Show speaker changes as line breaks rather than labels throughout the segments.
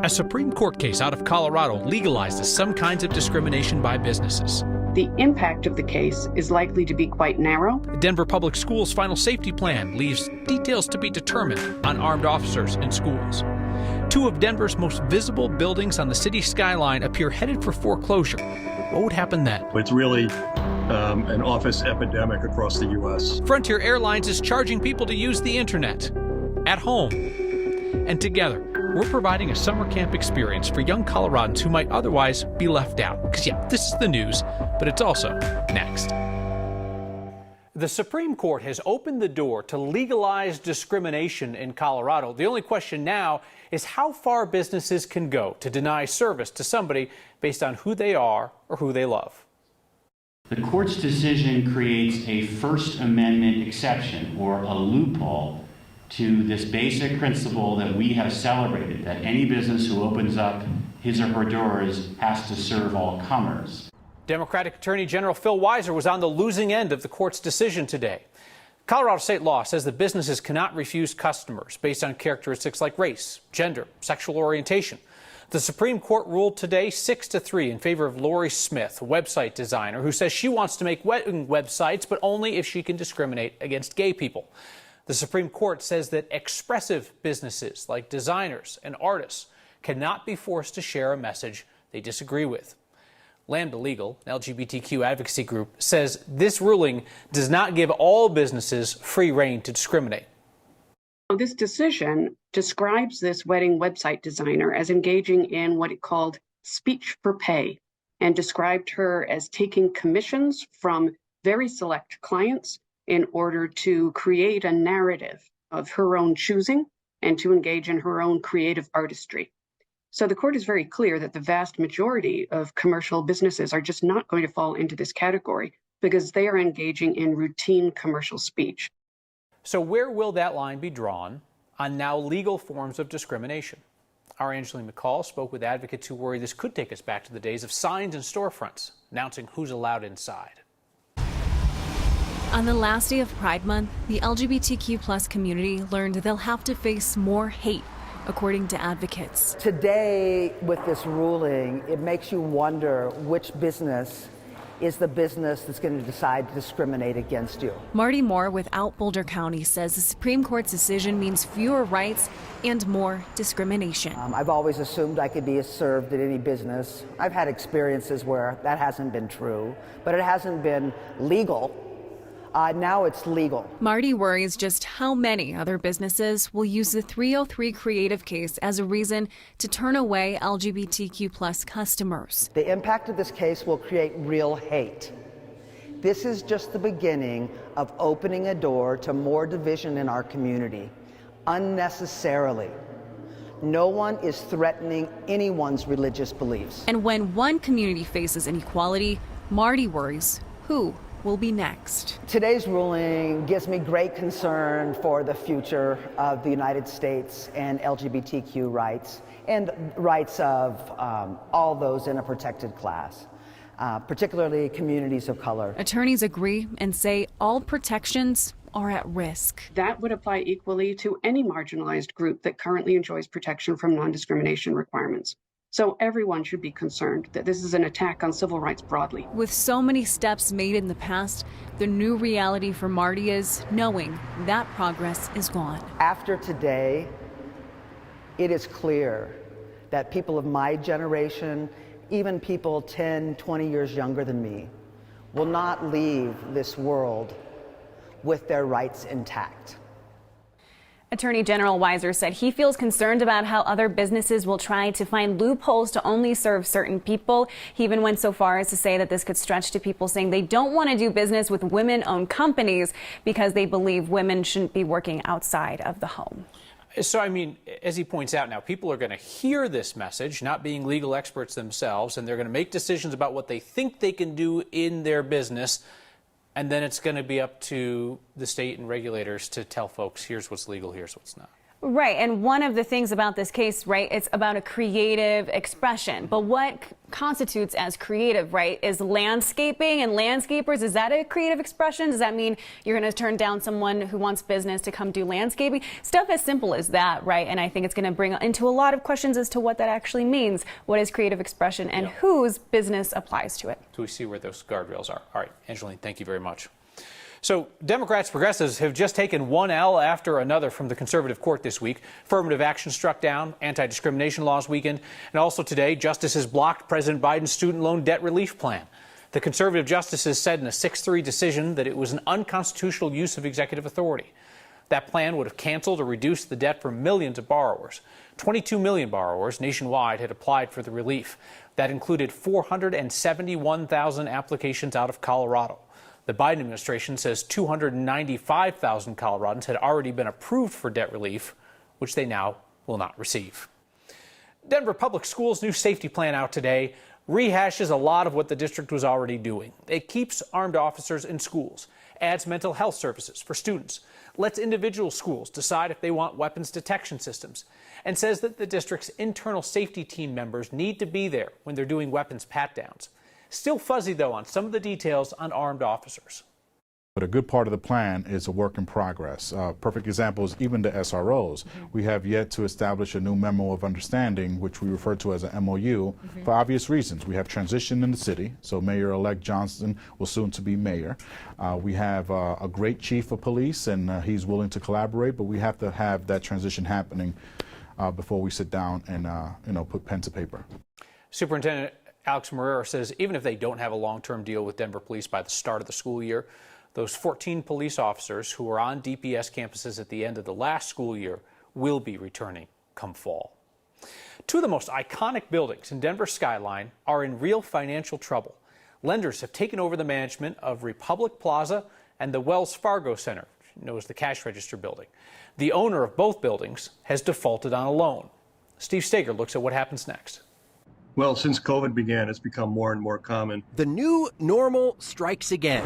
A Supreme Court case out of Colorado legalizes some kinds of discrimination by businesses.
The impact of the case is likely to be quite narrow.
The Denver Public Schools' final safety plan leaves details to be determined on armed officers in schools. Two of Denver's most visible buildings on the city skyline appear headed for foreclosure. What would happen then?
It's really an office epidemic across the U.S.
Frontier Airlines is charging people to use the internet at home. And together, we're providing a summer camp experience for young Coloradans who might otherwise be left out. Because, this is the news, but it's also next. The Supreme Court has opened the door to legalize discrimination in Colorado. The only question now is how far businesses can go to deny service to somebody based on who they are or who they love.
The court's decision creates a First Amendment exception, or a loophole, to this basic principle that we have celebrated, that any business who opens up his or her doors has to serve all comers.
Democratic Attorney General Phil Weiser was on the losing end of the court's decision today. Colorado state law says that businesses cannot refuse customers based on characteristics like race, gender, sexual orientation. The Supreme Court ruled today 6-3 in favor of Lori Smith, a website designer who says she wants to make wedding websites, but only if she can discriminate against gay people. The Supreme Court says that expressive businesses like designers and artists cannot be forced to share a message they disagree with. Lambda Legal, an LGBTQ advocacy group, says this ruling does not give all businesses free rein to discriminate.
This decision describes this wedding website designer as engaging in what it called speech for pay, and described her as taking commissions from very select clients in order to create a narrative of her own choosing and to engage in her own creative artistry. So the court is very clear that the vast majority of commercial businesses are just not going to fall into this category because they are engaging in routine commercial speech.
So where will that line be drawn on now legal forms of discrimination? Our Angeline McCall spoke with advocates who worry this could take us back to the days of signs in storefronts announcing who's allowed inside.
On the last day of Pride Month, the LGBTQ+ community learned they'll have to face more hate, according to advocates.
Today, with this ruling, it makes you wonder which business is the business that's going to decide to discriminate against you.
Marty Moore with Out Boulder County says the Supreme Court's decision means fewer rights and more discrimination.
I've always assumed I could be served at any business. I've had experiences where that hasn't been true, but it hasn't been legal. Now it's legal.
Marty worries just how many other businesses will use the 303 creative case as a reason to turn away LGBTQ+ customers.
The impact of this case will create real hate. This is just the beginning of opening a door to more division in our community, unnecessarily. No one is threatening anyone's religious beliefs.
And when one community faces inequality, Marty worries who will be next.
Today's ruling gives me great concern for the future of the United States and LGBTQ rights and rights of all those in a protected class, particularly communities of color.
Attorneys agree and say all protections are at risk.
That would apply equally to any marginalized group that currently enjoys protection from non-discrimination requirements. So everyone should be concerned that this is an attack on civil rights broadly.
With so many steps made in the past, the new reality for Marty is knowing that progress is gone.
After today, it is clear that people of my generation, even people 10, 20 years younger than me, will not leave this world with their rights intact.
Attorney General Weiser said he feels concerned about how other businesses will try to find loopholes to only serve certain people. He even went so far as to say that this could stretch to people saying they don't want to do business with women-owned companies because they believe women shouldn't be working outside of the home.
So, as he points out now, people are going to hear this message, not being legal experts themselves, and they're going to make decisions about what they think they can do in their business. And then it's going to be up to the state and regulators to tell folks, here's what's legal, here's what's not.
Right, and one of the things about this case, right, it's about a creative expression. But what constitutes as creative, right, is landscaping and landscapers. Is that a creative expression? Does that mean you're going to turn down someone who wants business to come do landscaping? Stuff as simple as that, right? And I think it's going to bring into a lot of questions as to what that actually means. What is creative expression and whose business applies to it?
So we see where those guardrails are. All right, Angeline, thank you very much. So Democrats, progressives have just taken one L after another from the conservative court this week. Affirmative action struck down, anti-discrimination laws weakened, and also today, justices blocked President Biden's student loan debt relief plan. The conservative justices said in a 6-3 decision that it was an unconstitutional use of executive authority. That plan would have canceled or reduced the debt for millions of borrowers. 22 million borrowers nationwide had applied for the relief. That included 471,000 applications out of Colorado. The Biden administration says 295,000 Coloradans had already been approved for debt relief, which they now will not receive. Denver Public Schools' new safety plan out today rehashes a lot of what the district was already doing. It keeps armed officers in schools, adds mental health services for students, lets individual schools decide if they want weapons detection systems, and says that the district's internal safety team members need to be there when they're doing weapons pat-downs. Still fuzzy, though, on some of the details on armed officers.
But a good part of the plan is a work in progress. Perfect example is even the SROs. We have yet to establish a new memo of understanding, which we refer to as an MOU, for obvious reasons. We have transition in the city, so Mayor-elect Johnston will soon to be mayor. We have a great chief of police, and he's willing to collaborate, but we have to have that transition happening before we sit down and put pen to paper.
Superintendent Alex Marrero says even if they don't have a long-term deal with Denver police by the start of the school year, those 14 police officers who were on DPS campuses at the end of the last school year will be returning come fall. Two of the most iconic buildings in Denver's skyline are in real financial trouble. Lenders have taken over the management of Republic Plaza and the Wells Fargo Center, known as the cash register building. The owner of both buildings has defaulted on a loan. Steve Steger looks at what happens next.
Well, since COVID began, it's become more and more common.
The new normal strikes again.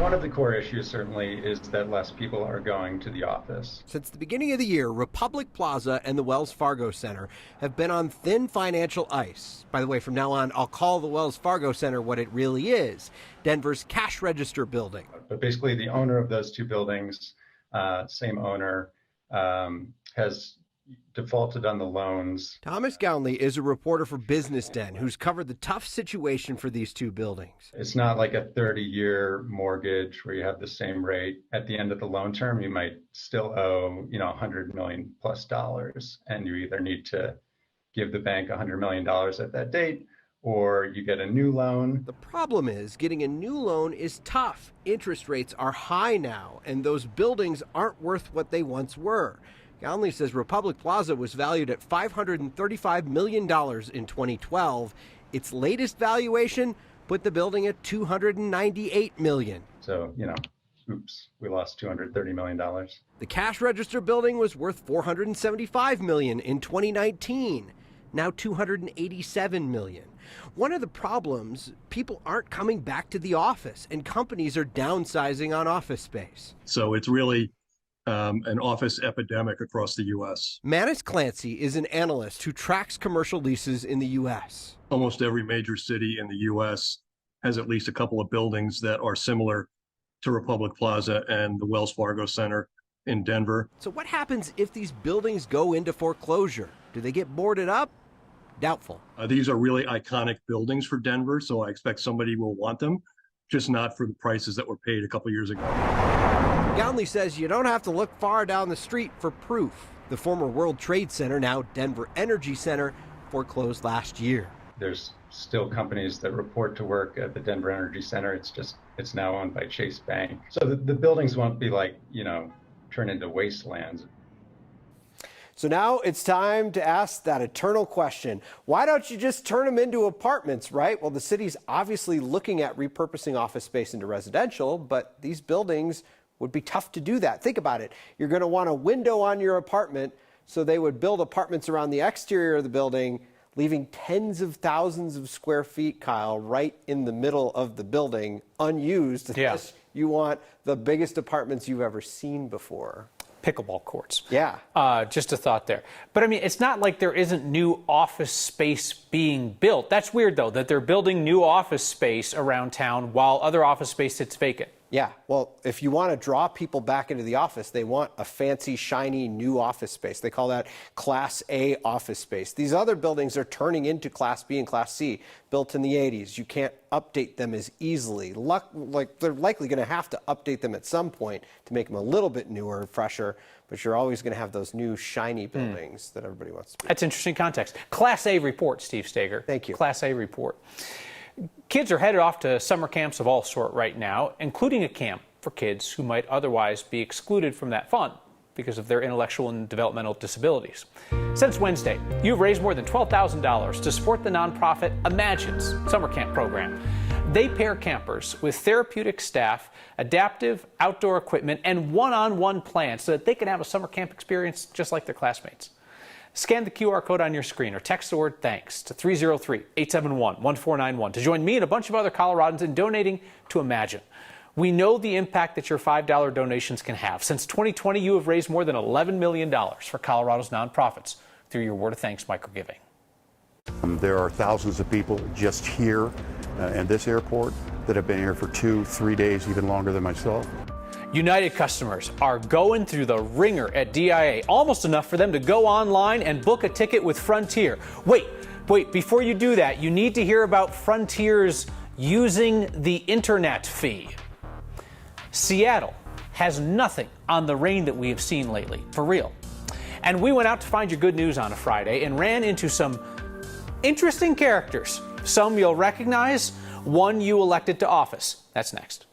One of the core issues certainly is that less people are going to the office.
Since the beginning of the year, Republic Plaza and the Wells Fargo Center have been on thin financial ice. By the way, from now on, I'll call the Wells Fargo Center what it really is, Denver's cash register building.
But basically the owner of those two buildings, same owner, has defaulted on the loans.
Thomas Gownley is a reporter for Business Den who's covered the tough situation for these two buildings.
It's not like a 30-year mortgage where you have the same rate. At the end of the loan term, you might still owe, $100 million plus, and you either need to give the bank $100 million at that date, or you get a new loan.
The problem is getting a new loan is tough. Interest rates are high now, and those buildings aren't worth what they once were. Gownley says Republic Plaza was valued at $535 million in 2012. Its latest valuation put the building at $298 million.
So, oops, we lost $230 million.
The cash register building was worth $475 million in 2019, now $287 million. One of the problems, people aren't coming back to the office, and companies are downsizing on office space.
So it's really an office epidemic across the U.S.
Manus Clancy is an analyst who tracks commercial leases in the U.S.
Almost every major city in the U.S. has at least a couple of buildings that are similar to Republic Plaza and the Wells Fargo Center in Denver.
So what happens if these buildings go into foreclosure? Do they get boarded up? Doubtful.
These are really iconic buildings for Denver, so I expect somebody will want them, just not for the prices that were paid a couple years ago.
Gownley says you don't have to look far down the street for proof. The former World Trade Center, now Denver Energy Center, foreclosed last year.
There's still companies that report to work at the Denver Energy Center. It's now owned by Chase Bank. So the buildings won't be turn into wastelands.
So now it's time to ask that eternal question. Why don't you just turn them into apartments, right? Well, the city's obviously looking at repurposing office space into residential, but these buildings would be tough to do that. Think about it. You're going to want a window on your apartment, so they would build apartments around the exterior of the building, leaving tens of thousands of square feet, Kyle, right in the middle of the building, unused.
Yeah.
Unless you want the biggest apartments you've ever seen before.
pickleball courts.
Yeah.
Just a thought there. But I mean, it's not like there isn't new office space being built. That's weird, though, that they're building new office space around town while other office space sits vacant.
Yeah, well, if you want to draw people back into the office, they want a fancy, shiny, new office space. They call that Class A office space. These other buildings are turning into Class B and Class C, built in the 80s. You can't update them as easily. They're likely going to have to update them at some point to make them a little bit newer and fresher, but you're always going to have those new, shiny buildings that everybody wants to be.
That's interesting context. Class A report, Steve Stager.
Thank you.
Class A report. Kids are headed off to summer camps of all sort right now, including a camp for kids who might otherwise be excluded from that fun because of their intellectual and developmental disabilities. Since Wednesday, you've raised more than $12,000 to support the nonprofit Imagine's summer camp program. They pair campers with therapeutic staff, adaptive outdoor equipment, and one-on-one plans so that they can have a summer camp experience just like their classmates. Scan the QR code on your screen or text the word THANKS to 303-871-1491 to join me and a bunch of other Coloradans in donating to Imagine. We know the impact that your $5 donations can have. Since 2020, you have raised more than $11 million for Colorado's nonprofits through your Word of Thanks microgiving.
There are thousands of people just here at this airport that have been here for 2-3 days, even longer than myself.
United customers are going through the ringer at DIA, almost enough for them to go online and book a ticket with Frontier. Wait, before you do that, you need to hear about Frontier's using the internet fee. Seattle has nothing on the rain that we have seen lately, for real. And we went out to find your good news on a Friday and ran into some interesting characters. Some you'll recognize, one you elected to office. That's next.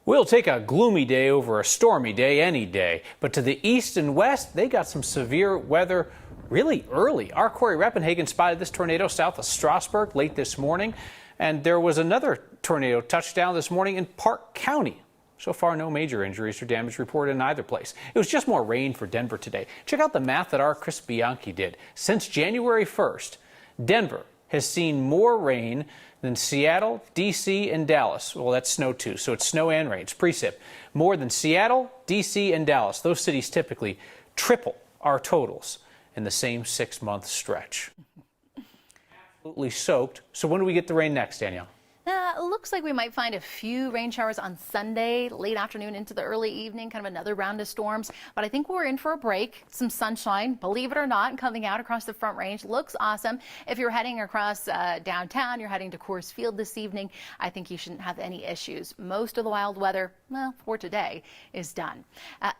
We'll take a gloomy day over a stormy day any day, but to the east and west, they got some severe weather really early. Our Corey Reppenhagen spotted this tornado south of Strasburg late this morning, and there was another tornado touchdown this morning in Park County. So far, no major injuries or damage reported in either place. It was just more rain for Denver today. Check out the math that our Chris Bianchi did. Since January 1st, Denver has seen more rain than Seattle, D.C., and Dallas. Well, that's snow too, so it's snow and rain. It's precip. More than Seattle, D.C., and Dallas. Those cities typically triple our totals in the same 6-month stretch. Absolutely soaked. So when do we get the rain next, Danielle?
It looks like we might find a few rain showers on Sunday, late afternoon into the early evening, kind of another round of storms. But I think we're in for a break. Some sunshine, believe it or not, coming out across the Front Range. Looks awesome. If you're heading across downtown, you're heading to Coors Field this evening, I think you shouldn't have any issues. Most of the wild weather, well, for today, is done.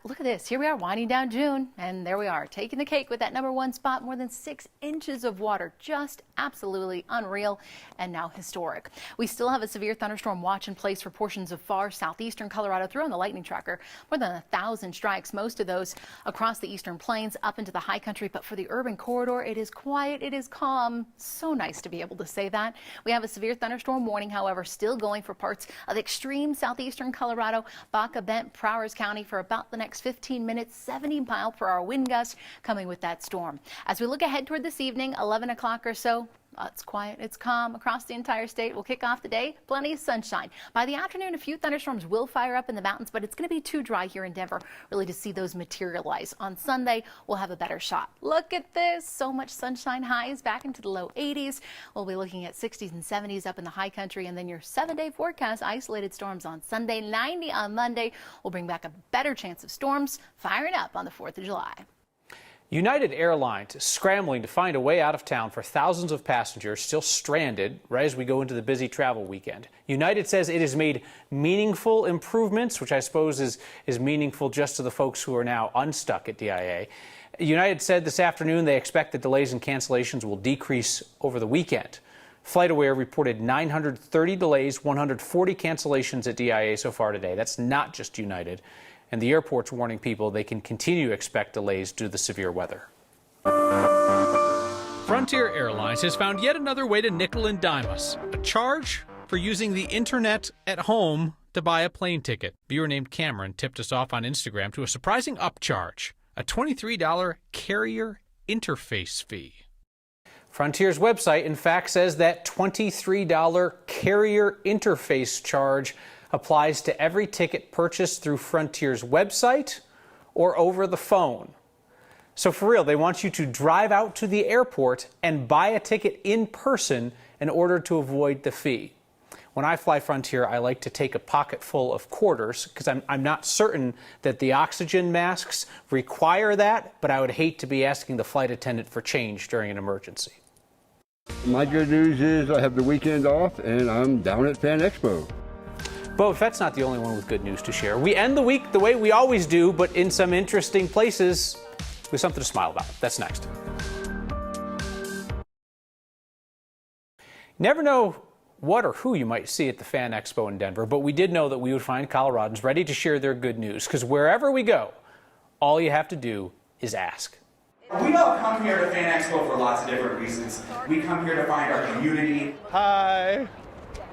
Look at this. Here we are winding down June, and there we are, taking the cake with that #1 spot. More than 6 inches of water. Just absolutely unreal and now historic. We still have a severe thunderstorm watch in place for portions of far southeastern Colorado. Through on the lightning tracker, more than 1,000 strikes, most of those across the eastern plains up into the high country. But for the urban corridor, it is quiet, it is calm. So nice to be able to say that. We have a severe thunderstorm warning, however, still going for parts of extreme southeastern Colorado, Baca, Bent, Prowers County for about the next 15 minutes. 70-mile-per-hour wind gusts coming with that storm. As we look ahead toward this evening, 11 o'clock or so, it's quiet, it's calm across the entire state. We'll kick off the day, plenty of sunshine. By the afternoon, a few thunderstorms will fire up in the mountains, but it's going to be too dry here in Denver really to see those materialize. On Sunday, we'll have a better shot. Look at this, so much sunshine, highs back into the low 80s. We'll be looking at 60s and 70s up in the high country, and then your 7-day forecast, isolated storms on Sunday, 90 on Monday. We'll bring back a better chance of storms firing up on the 4th of July.
United Airlines is scrambling to find a way out of town for thousands of passengers still stranded right as we go into the busy travel weekend. United says it has made meaningful improvements, which I suppose is meaningful just to the folks who are now unstuck at DIA. United said this afternoon they expect the delays and cancellations will decrease over the weekend. FlightAware reported 930 delays, 140 cancellations at DIA so far today. That's not just United. And the airport's warning people they can continue to expect delays due to the severe weather. Frontier Airlines has found yet another way to nickel and dime us. A charge for using the internet at home to buy a plane ticket. Viewer named Cameron tipped us off on Instagram to a surprising upcharge, a $23 carrier interface fee. Frontier's website, in fact, says that $23 carrier interface charge applies to every ticket purchased through Frontier's website or over the phone. So for real, they want you to drive out to the airport and buy a ticket in person in order to avoid the fee. When I fly Frontier, I like to take a pocket full of quarters because I'm not certain that the oxygen masks require that, but I would hate to be asking the flight attendant for change during an emergency.
My good news is I have the weekend off and I'm down at Fan Expo.
But that's not the only one with good news to share. We end the week the way we always do, but in some interesting places with something to smile about. That's next. Never know what or who you might see at the Fan Expo in Denver, but we did know that we would find Coloradans ready to share their good news, because wherever we go, all you have to do is ask.
We all come here to Fan Expo for lots of different reasons. We come here to find our community.
Hi.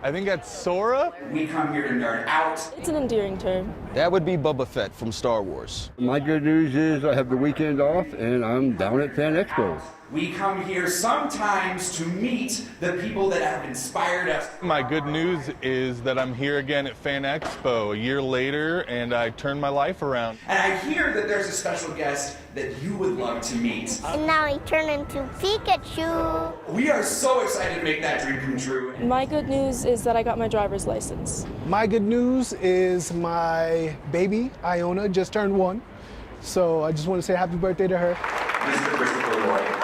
I think that's Sora.
We come here to nerd out.
It's an endearing term.
That would be Boba Fett from Star Wars.
My good news is I have the weekend off and I'm down at Fan Expo.
We come here sometimes to meet the people that have inspired us.
My good news is that I'm here again at Fan Expo a year later and I turned my life around.
And I hear that there's a special guest that you would love to meet.
And now I turn into Pikachu.
We are so excited to make that dream come true.
My good news is that I got my driver's license.
My good news is my baby, Iona, just turned 1. So I just want to say happy birthday to her.
Mr. Christopher Lloyd.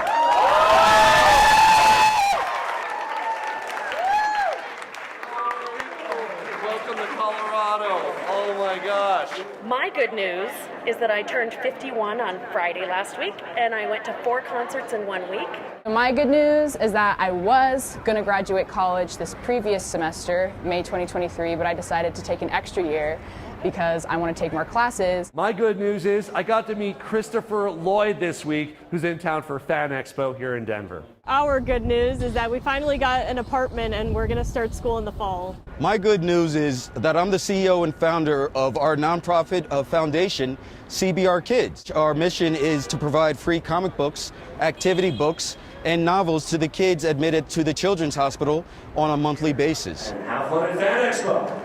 Welcome to Colorado. Oh my gosh.
My good news is that I turned 51 on Friday last week, and I went to 4 concerts in 1 week.
My good news is that I was going to graduate college this previous semester, May 2023, but I decided to take an extra year because I want to take more classes.
My good news is I got to meet Christopher Lloyd this week, who's in town for Fan Expo here in Denver.
Our good news is that we finally got an apartment and we're going to start school in the fall.
My good news is that I'm the CEO and founder of our nonprofit foundation, CBR Kids. Our mission is to provide free comic books, activity books, and novels to the kids admitted to the Children's Hospital on a monthly basis.
And have fun at Fan Expo.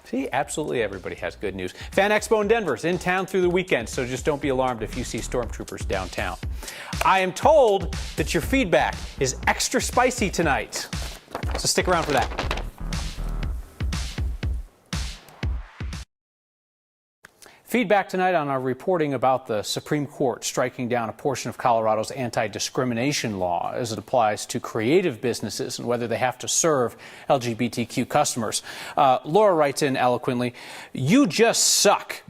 See, absolutely everybody has good news. Fan Expo in Denver is in town through the weekend, so just don't be alarmed if you see stormtroopers downtown. I am told that your feedback is extra spicy tonight, so stick around for that. Feedback tonight on our reporting about the Supreme Court striking down a portion of Colorado's anti-discrimination law as it applies to creative businesses and whether they have to serve LGBTQ customers. Laura writes in eloquently, "You just suck.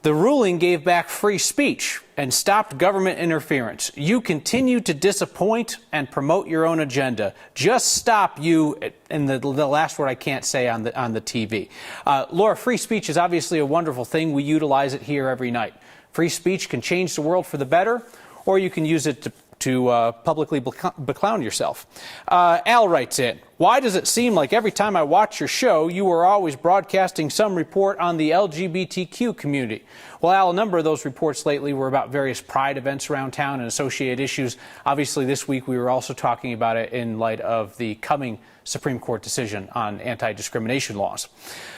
The ruling gave back free speech and stopped government interference. You continue to disappoint and promote your own agenda. Just stop, you," and the last word I can't say on the TV. Laura, free speech is obviously a wonderful thing. We utilize it here every night. Free speech can change the world for the better, or you can use it to publicly beclown yourself. Al writes in, "Why does it seem like every time I watch your show, you are always broadcasting some report on the LGBTQ community?" Well, Al, a number of those reports lately were about various pride events around town and associated issues. Obviously, this week we were also talking about it in light of the coming Supreme Court decision on anti-discrimination laws.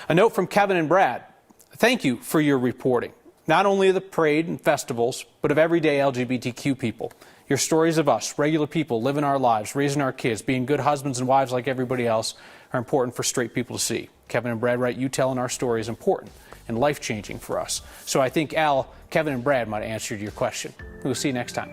A note from Kevin and Brad. "Thank you for your reporting, not only of the parade and festivals, but of everyday LGBTQ people. Your stories of us, regular people, living our lives, raising our kids, being good husbands and wives like everybody else, are important for straight people to see. Kevin and Brad write, you telling our story is important and life-changing for us." So I think, Al, Kevin and Brad might have answered your question. We'll see you next time.